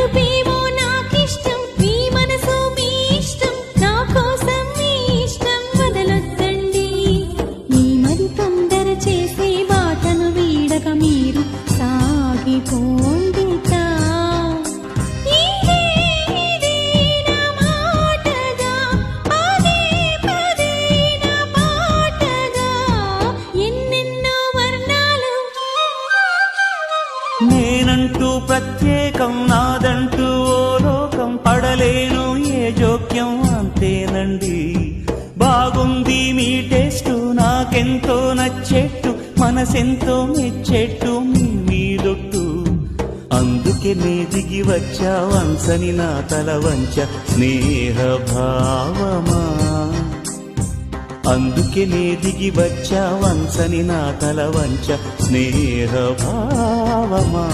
మరుపేమో నాకిష్టం, మీ మనసు మీ ఇష్టం, నా కోసం మీ ఇష్టం వదలొద్దండి. ఈ మరి తొందర చేసే బాటను వీడక మీరు సాగిపోండితా. నేనంటూ ప్రత్యేకం, నాదంటూ ఓ లోకం, పడలేను ఏ జోక్యం అంతేనండి. బాగుంది మీ టేస్టు, నాకెంతో నచ్చేట్టు, మనసెంతో మెచ్చేట్టు మీ మీదొట్టు. అందుకే నే దిగి వచ్చా వంచని నా తల వంచ స్నేహ భావమా. అందుకే నే దిగి వచ్చా వంచని నా తల వంచ స్నేహ భావమా.